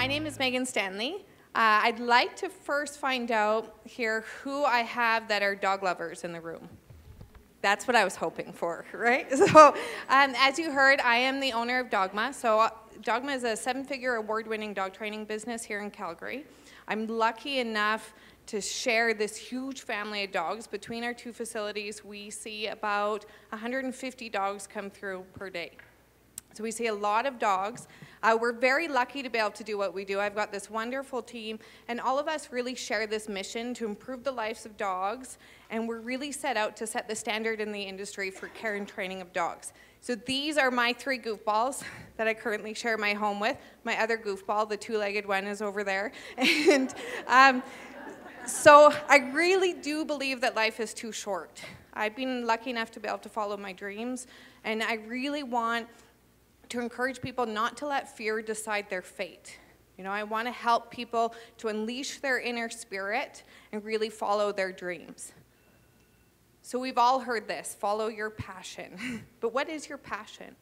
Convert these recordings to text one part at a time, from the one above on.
My name is Megan Stanley. I'd like to first find out here who I have that are dog lovers in the room. That's what I was hoping for, right? So, as you heard, I am the owner of Dogma. So, Dogma is a 7-figure award-winning dog training business here in Calgary. I'm lucky enough to share this huge family of dogs. Between our two facilities, we see about 150 dogs come through per day. So we see a lot of dogs. We're very lucky to be able to do what we do. I've got this wonderful team, and all of us really share this mission to improve the lives of dogs, and we're really set out to set the standard in the industry for care and training of dogs. So these are my 3 goofballs that I currently share my home with. My other goofball, the 2-legged one, is over there. And so I really do believe that life is too short. I've been lucky enough to be able to follow my dreams, and I really want to encourage people not to let fear decide their fate. You know, I want to help people to unleash their inner spirit and really follow their dreams. So we've all heard this, follow your passion. But what is your passion?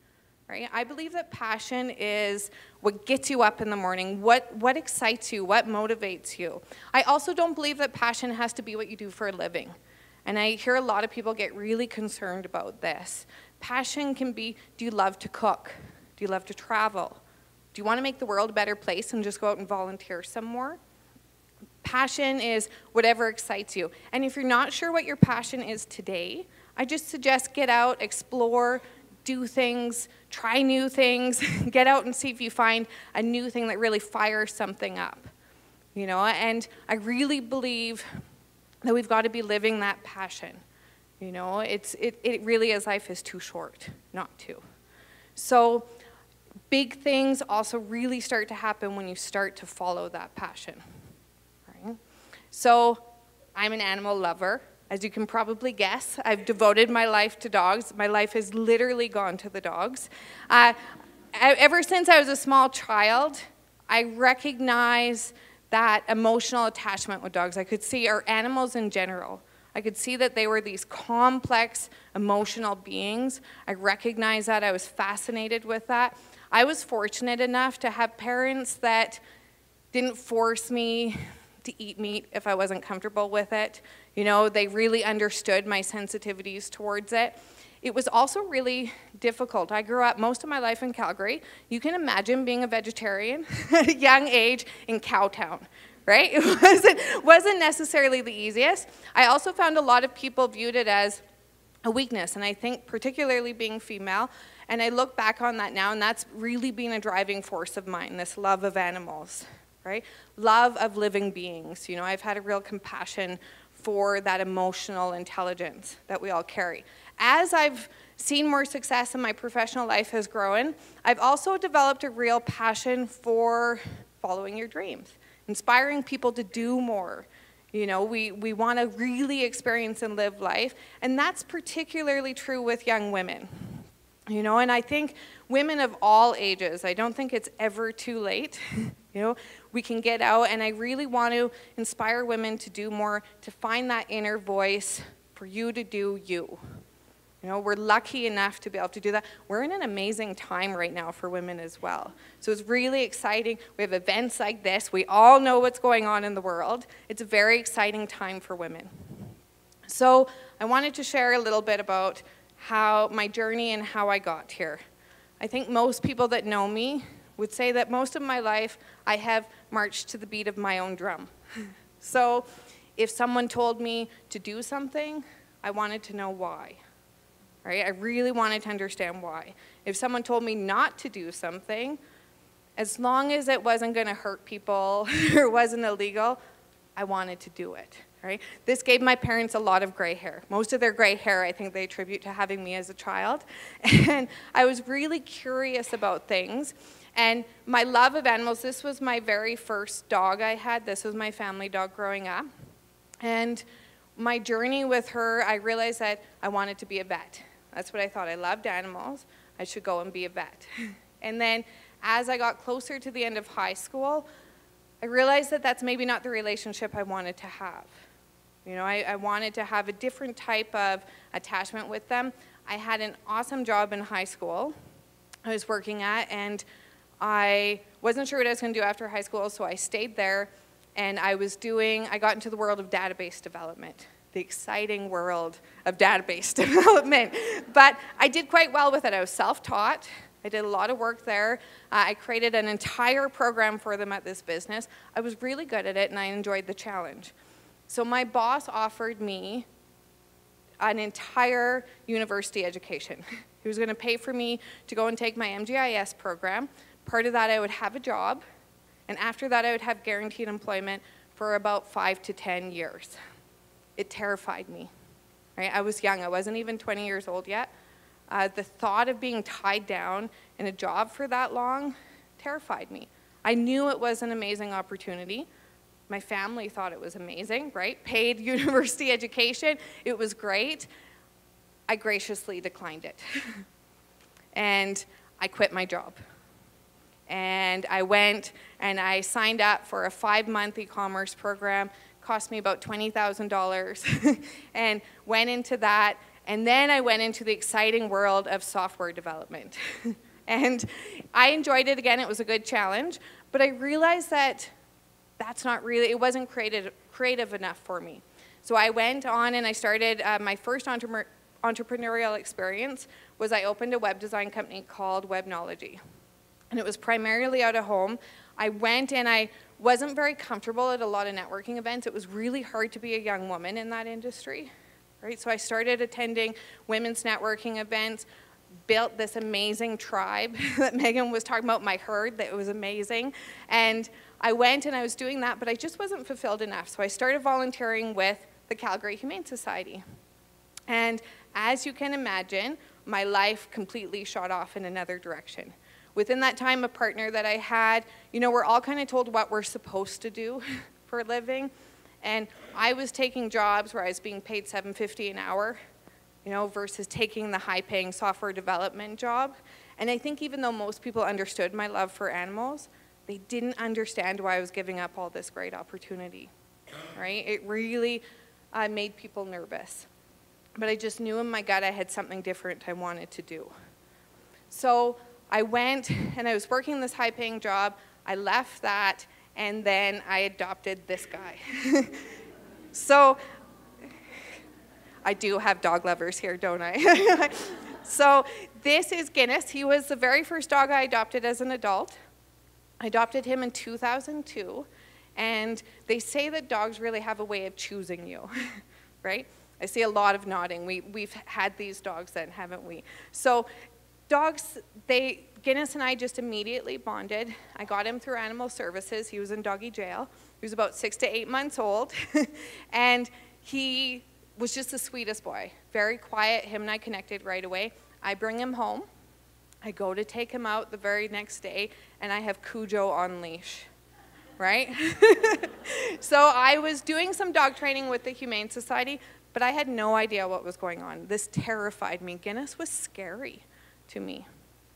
Right? I believe that passion is what gets you up in the morning, what excites you, what motivates you. I also don't believe that passion has to be what you do for a living. And I hear a lot of people get really concerned about this. Passion can be, do you love to cook? Do you love to travel? Do you want to make the world a better place and just go out and volunteer some more? Passion is whatever excites you. And if you're not sure what your passion is today, I just suggest get out, explore, do things, try new things, get out and see if you find a new thing that really fires something up. You know, and I really believe that we've got to be living that passion. You know, it really is, life is too short not to. So big things also really start to happen when you start to follow that passion. Right? So I'm an animal lover. As you can probably guess, I've devoted my life to dogs. My life has literally gone to the dogs. Ever since I was a small child, I recognize that emotional attachment with dogs. I could see, or animals in general, I could see that they were these complex emotional beings. I recognized that. I was fascinated with that. I was fortunate enough to have parents that didn't force me to eat meat if I wasn't comfortable with it. You know, they really understood my sensitivities towards it. It was also really difficult. I grew up most of my life in Calgary. You can imagine being a vegetarian at a young age in Cowtown, right? It wasn't necessarily the easiest. I also found a lot of people viewed it as a weakness, and I think particularly being female, and I look back on that now, and that's really been a driving force of mine, this love of animals, right? Love of living beings. You know, I've had a real compassion for that emotional intelligence that we all carry. As I've seen more success and my professional life has grown, I've also developed a real passion for following your dreams, inspiring people to do more. You know, we want to really experience and live life, and that's particularly true with young women. You know, and I think women of all ages, I don't think it's ever too late. You know, we can get out, and I really want to inspire women to do more, to find that inner voice for you to do you. You know, we're lucky enough to be able to do that. We're in an amazing time right now for women as well. So it's really exciting. We have events like this. We all know what's going on in the world. It's a very exciting time for women. So I wanted to share a little bit about how my journey and how I got here. I think most people that know me would say that most of my life I have marched to the beat of my own drum. So if someone told me to do something, I wanted to know why. Right? I really wanted to understand why. If someone told me not to do something, as long as it wasn't going to hurt people or wasn't illegal, I wanted to do it. Right? This gave my parents a lot of gray hair. Most of their gray hair, I think they attribute to having me as a child. And I was really curious about things. And my love of animals, this was my very first dog I had. This was my family dog growing up. And my journey with her, I realized that I wanted to be a vet. That's what I thought. I loved animals. I should go and be a vet. And then as I got closer to the end of high school, I realized that that's maybe not the relationship I wanted to have. You know, I wanted to have a different type of attachment with them. I had an awesome job in high school I was working at, and I Wasn't sure what I was going to do after high school, so I stayed there, and I got into the world of database development, the exciting world of database development. But I did quite well with it. I was self-taught. I did a lot of work there. I created an entire program for them at this business. I was really good at it, and I enjoyed the challenge. So my boss offered me an entire university education. He was going to pay for me to go and take my MGIS program. Part of that, I would have a job, and after that, I would have guaranteed employment for about 5 to 10 years. It terrified me, right? I was young. I wasn't even 20 years old yet. The thought of being tied down in a job for that long terrified me. I knew it was an amazing opportunity. My family thought it was amazing, right? Paid university education. It was great. I graciously declined it. And I quit my job. And I went and I signed up for a 5-month e-commerce program. Cost me about $20,000 and went into that. And then I went into the exciting world of software development. And I enjoyed it again. It was a good challenge. But I realized that it wasn't creative enough for me. So I went on and I started, my first entrepreneurial experience was I opened a web design company called Webnology. And it was primarily out of home. I went and I wasn't very comfortable at a lot of networking events. It was really hard to be a young woman in that industry, right? So I started attending women's networking events, built this amazing tribe that Megan was talking about, my herd, that was amazing. And I went and I was doing that, but I just wasn't fulfilled enough. So I started volunteering with the Calgary Humane Society. And as you can imagine, my life completely shot off in another direction. Within that time, a partner that I had, we're all kind of told what we're supposed to do for a living. And I was taking jobs where I was being paid $7.50 an hour, versus taking the high-paying software development job. And I think even though most people understood my love for animals, they didn't understand why I was giving up all this great opportunity, right? It really made people nervous. But I just knew in my gut I had something different I wanted to do. So I went and I was working this high-paying job. I left that, and then I adopted this guy. So I do have dog lovers here, don't I? So this is Guinness. He was the very first dog I adopted as an adult. I adopted him in 2002, and they say that dogs really have a way of choosing you, right? I see a lot of nodding. We've had these dogs then, haven't we? So dogs, Guinness and I just immediately bonded. I got him through animal services. He was in doggy jail. He was about 6 to 8 months old. And he was just the sweetest boy. Very quiet. Him and I connected right away. I bring him home. I go to take him out the very next day, and I have Cujo on leash, right? So I was doing some dog training with the Humane Society, but I had no idea what was going on. This terrified me. Guinness was scary to me,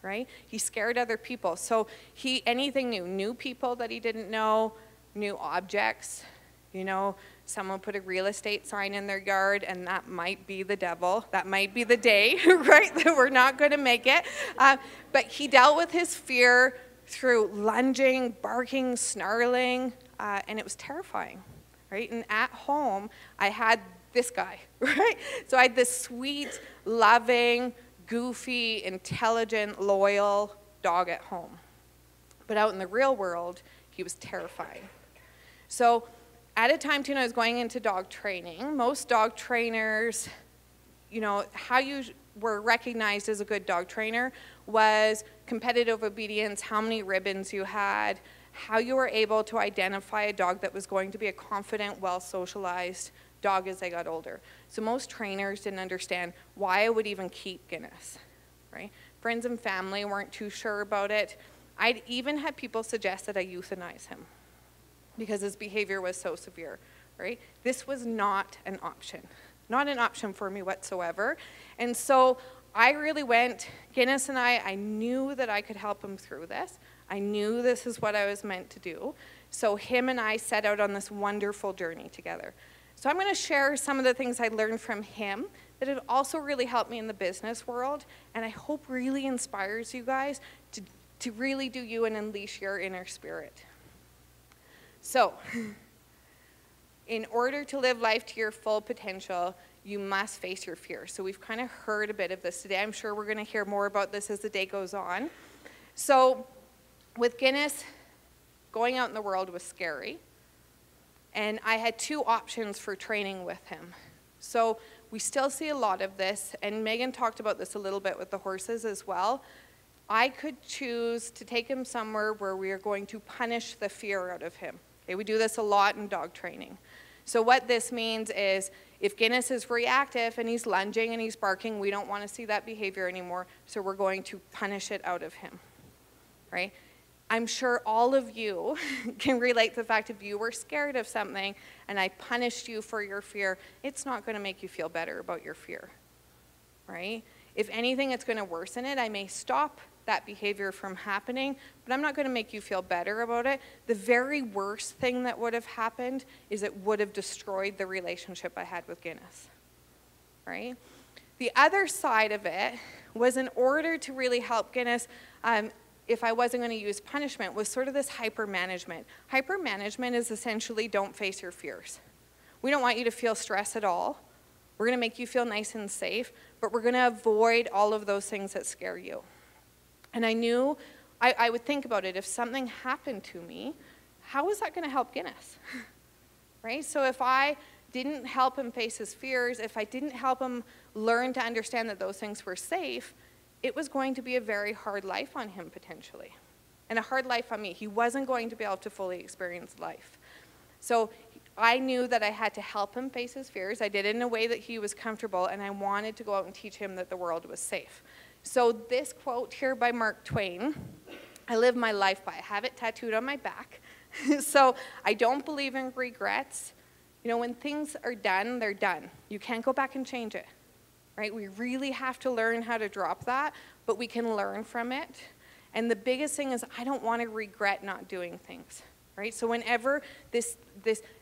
right? He scared other people. So anything new people that he didn't know, new objects, someone put a real estate sign in their yard, and that might be the devil. That might be the day, right, that we're not going to make it. But he dealt with his fear through lunging, barking, snarling, and it was terrifying, right? And at home, I had this guy, right? So I had this sweet, loving, goofy, intelligent, loyal dog at home. But out in the real world, he was terrifying. So at a time, too, when I was going into dog training, most dog trainers, how you were recognized as a good dog trainer was competitive obedience, how many ribbons you had, how you were able to identify a dog that was going to be a confident, well-socialized dog as they got older. So most trainers didn't understand why I would even keep Guinness, right? Friends and family weren't too sure about it. I'd even had people suggest that I euthanize him because his behavior was so severe, right? This was not an option for me whatsoever. And so I really went, Guinness and I knew that I could help him through this. I knew this is what I was meant to do. So him and I set out on this wonderful journey together. So I'm going to share some of the things I learned from him that have also really helped me in the business world, and I hope really inspires you guys to to really do you and unleash your inner spirit. So, in order to live life to your full potential, you must face your fears. So we've kind of heard a bit of this today. I'm sure we're going to hear more about this as the day goes on. So with Guinness, going out in the world was scary. And I had two options for training with him. So we still see a lot of this, and Megan talked about this a little bit with the horses as well. I could choose to take him somewhere where we are going to punish the fear out of him. Okay, we do this a lot in dog training. So what this means is if Guinness is reactive and he's lunging and he's barking, we don't want to see that behavior anymore, so we're going to punish it out of him, right? I'm sure all of you can relate to the fact if you were scared of something and I punished you for your fear, it's not going to make you feel better about your fear, right? If anything, it's going to worsen it. I may stop that behavior from happening, but I'm not going to make you feel better about it. The very worst thing that would have happened is it would have destroyed the relationship I had with Guinness, right? The other side of it was, in order to really help Guinness, if I wasn't going to use punishment, was sort of this hyper-management. Hyper-management is essentially don't face your fears. We don't want you to feel stress at all. We're going to make you feel nice and safe, but we're going to avoid all of those things that scare you. And I knew, I would think about it, if something happened to me, how is that going to help Guinness? Right? So if I didn't help him face his fears, if I didn't help him learn to understand that those things were safe, it was going to be a very hard life on him potentially. And a hard life on me. He wasn't going to be able to fully experience life. So I knew that I had to help him face his fears. I did it in a way that he was comfortable, and I wanted to go out and teach him that the world was safe. So this quote here by Mark Twain, I live my life by. I have it tattooed on my back. So I don't believe in regrets. You know, when things are done, they're done. You can't go back and change it, right? We really have to learn how to drop that, but we can learn from it. And the biggest thing is I don't want to regret not doing things, right? So whenever this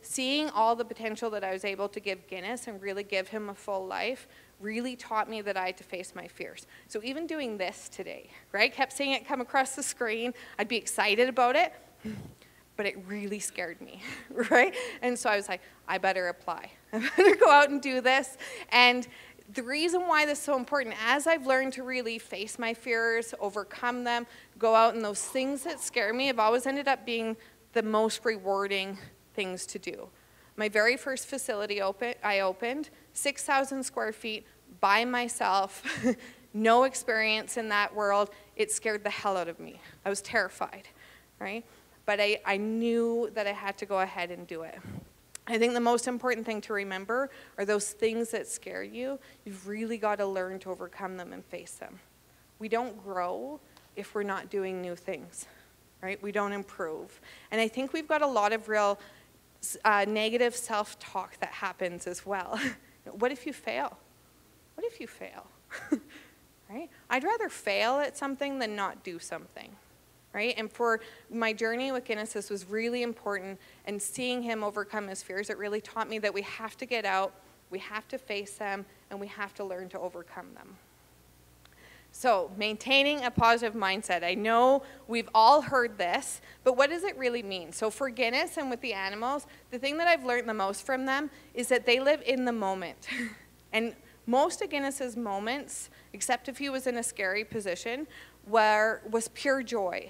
seeing all the potential that I was able to give Guinness and really give him a full life really taught me that I had to face my fears. So even doing this today, right? Kept seeing it come across the screen. I'd be excited about it, but it really scared me, right? And so I was like, I better apply. I better go out and do this. And the reason why this is so important, as I've learned to really face my fears, overcome them, go out, and those things that scare me have always ended up being the most rewarding things to do. My very first facility I opened, 6,000 square feet by myself, no experience in that world. It scared the hell out of me. I was terrified, right? But I knew that I had to go ahead and do it. I think the most important thing to remember are those things that scare you. You've really got to learn to overcome them and face them. We don't grow if we're not doing new things, right? We don't improve. And I think we've got a lot of real negative self-talk that happens as well. What if you fail? What if you fail? Right? I'd rather fail at something than not do something. Right? And for my journey with Guinness, this was really important, and seeing him overcome his fears, it really taught me that we have to get out, we have to face them, and we have to learn to overcome them. So, maintaining a positive mindset. I know we've all heard this, but what does it really mean? So for Guinness and with the animals, the thing that I've learned the most from them is that they live in the moment. And most of Guinness's moments, except if he was in a scary position, was pure joy,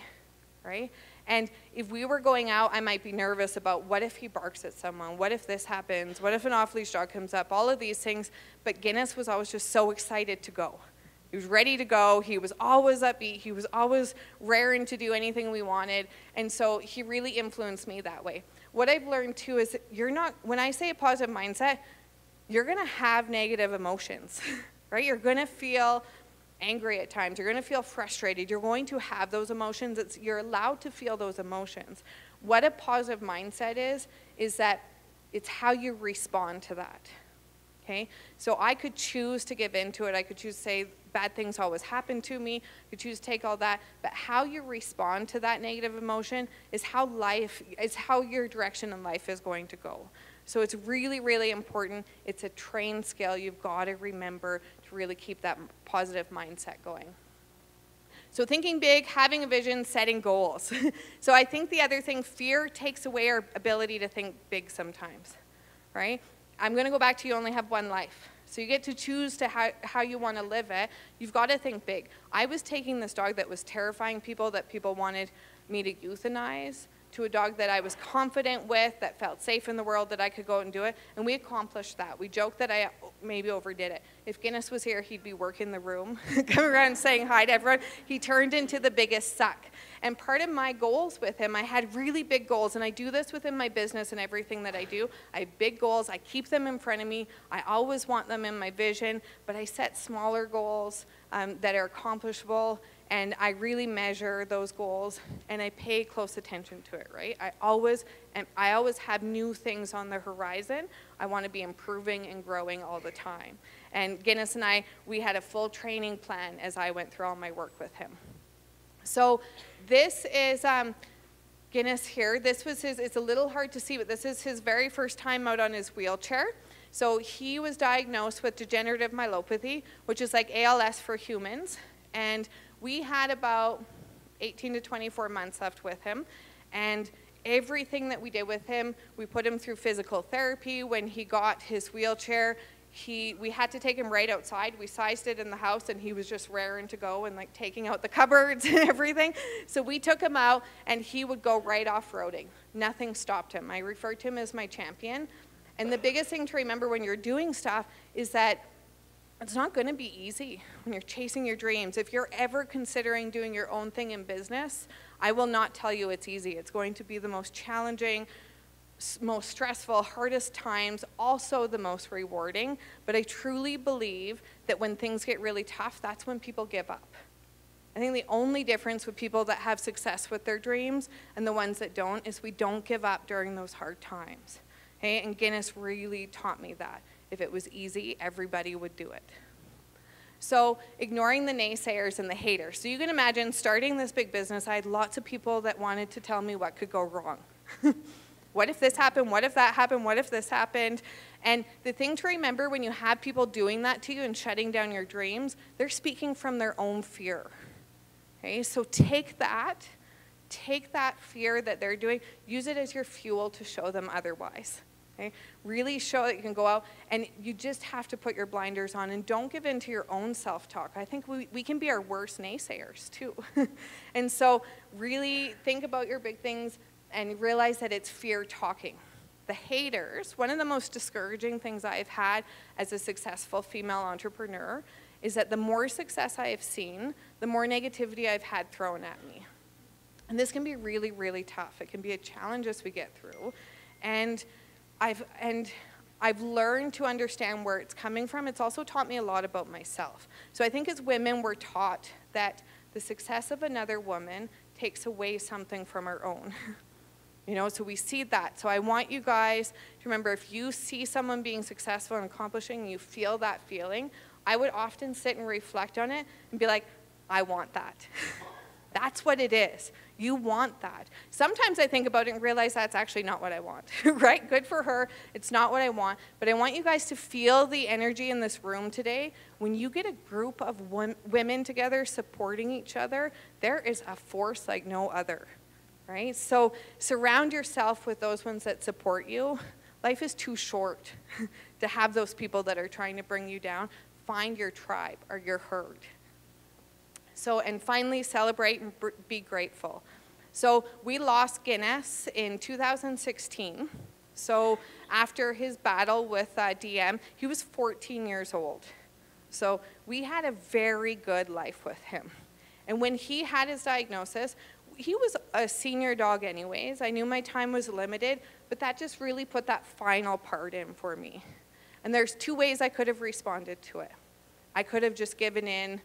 right? And if we were going out, I might be nervous about what if he barks at someone? What if this happens? What if an off-leash dog comes up? All of these things. But Guinness was always just so excited to go. He was ready to go. He was always upbeat. He was always raring to do anything we wanted. And so he really influenced me that way. What I've learned too is when I say a positive mindset, you're going to have negative emotions, right? You're going to feel angry at times. You're going to feel frustrated. You're going to have those emotions. You're allowed to feel those emotions. What a positive mindset is that it's how you respond to that. Okay? So I could choose to give into it. I could choose to say bad things always happen to me. I could choose to take all that. But how you respond to that negative emotion is how your direction in life is going to go. So it's really, really important. It's a trained skill. You've got to remember to really keep that positive mindset going. So thinking big, having a vision, setting goals. So I think the other thing, fear takes away our ability to think big sometimes, right? I'm going to go back to you only have one life. So you get to choose to how you want to live it. You've got to think big. I was taking this dog that was terrifying people, that people wanted me to euthanize, to a dog that I was confident with, that felt safe in the world, that I could go out and do it. And we accomplished that. We joked that I maybe overdid it. If Guinness was here, he'd be working the room, coming around saying hi to everyone. He turned into the biggest suck. And part of my goals with him, I had really big goals, and I do this within my business and everything that I do. I have big goals. I keep them in front of me. I always want them in my vision, but I set smaller goals that are accomplishable, and I really measure those goals, and I pay close attention to it, right? I always have new things on the horizon. I want to be improving and growing all the time. And Guinness and we had a full training plan as I went through all my work with him. So this is Guinness here. This was it's a little hard to see, but this is his very first time out on his wheelchair. So he was diagnosed with degenerative myelopathy, which is like ALS for humans. And we had about 18 to 24 months left with him. And everything that we did with him, we put him through physical therapy. When he got his wheelchair, we had to take him right outside. We sized it in the house, and he was just raring to go and like taking out the cupboards and everything. So we took him out, and he would go right off-roading. Nothing stopped him. I referred to him as my champion. And the biggest thing to remember when you're doing stuff is that it's not going to be easy when you're chasing your dreams. If you're ever considering doing your own thing in business, I will not tell you it's easy. It's going to be the most challenging, most stressful, hardest times, also the most rewarding. But I truly believe that when things get really tough, that's when people give up. I think the only difference with people that have success with their dreams and the ones that don't is we don't give up during those hard times. Okay? And Guinness really taught me that. If it was easy, everybody would do it. So ignoring the naysayers and the haters. So you can imagine starting this big business, I had lots of people that wanted to tell me what could go wrong. What if this happened? What if that happened? What if this happened? And the thing to remember when you have people doing that to you and shutting down your dreams, they're speaking from their own fear. Okay, so take that fear that they're doing, use it as your fuel to show them otherwise. Okay? Really show that you can go out, and you just have to put your blinders on and don't give in to your own self-talk. I think we can be our worst naysayers too. And so really think about your big things and realize that it's fear talking. The haters, one of the most discouraging things I've had as a successful female entrepreneur is that the more success I have seen, the more negativity I've had thrown at me. And this can be really, really tough. It can be a challenge as we get through. And I've learned to understand where it's coming from. It's also taught me a lot about myself. So I think as women, we're taught that the success of another woman takes away something from our own. You know, so we see that. So I want you guys to remember, if you see someone being successful and accomplishing, you feel that feeling, I would often sit and reflect on it and be like, I want that. That's what it is. You want that. Sometimes I think about it and realize that's actually not what I want, right? Good for her. It's not what I want. But I want you guys to feel the energy in this room today. When you get a group of women together supporting each other, there is a force like no other, right? So surround yourself with those ones that support you. Life is too short to have those people that are trying to bring you down. Find your tribe or your herd. So, and finally, celebrate and be grateful. So we lost Guinness in 2016. So after his battle with DM, he was 14 years old. So we had a very good life with him. And when he had his diagnosis, he was a senior dog anyways. I knew my time was limited, but that just really put that final part in for me. And there's two ways I could have responded to it. I could have just given in.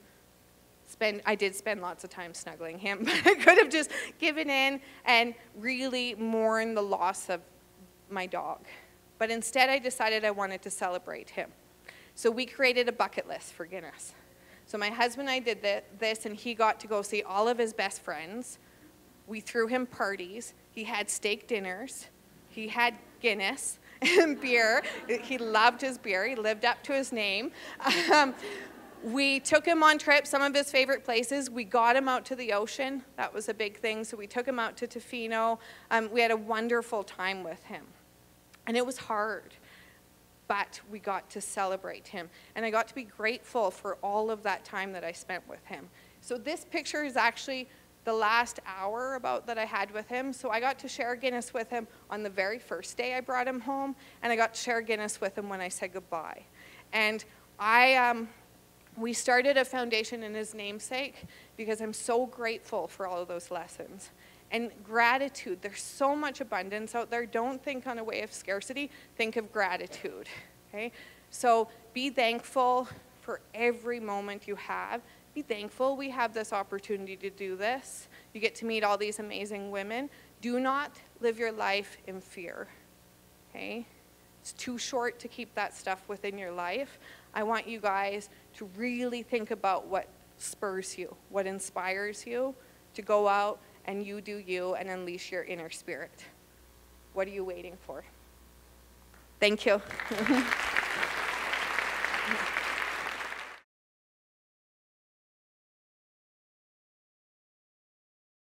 I did spend lots of time snuggling him, but I could have just given in and really mourned the loss of my dog. But instead, I decided I wanted to celebrate him. So we created a bucket list for Guinness. So my husband and I did this, and he got to go see all of his best friends. We threw him parties. He had steak dinners. He had Guinness and beer. He loved his beer. He lived up to his name. We took him on trips, some of his favorite places. We got him out to the ocean. That was a big thing. So we took him out to Tofino. We had a wonderful time with him. And it was hard, but we got to celebrate him. And I got to be grateful for all of that time that I spent with him. So this picture is actually the last hour about that I had with him. So I got to share Guinness with him on the very first day I brought him home, and I got to share Guinness with him when I said goodbye. And we started a foundation in his namesake because I'm so grateful for all of those lessons. And gratitude, there's so much abundance out there. Don't think on a way of scarcity, think of gratitude, okay? So be thankful for every moment you have. Be thankful we have this opportunity to do this. You get to meet all these amazing women. Do not live your life in fear, okay? It's too short to keep that stuff within your life. I want you guys to really think about what spurs you, what inspires you to go out and you do you and unleash your inner spirit. What are you waiting for? Thank you.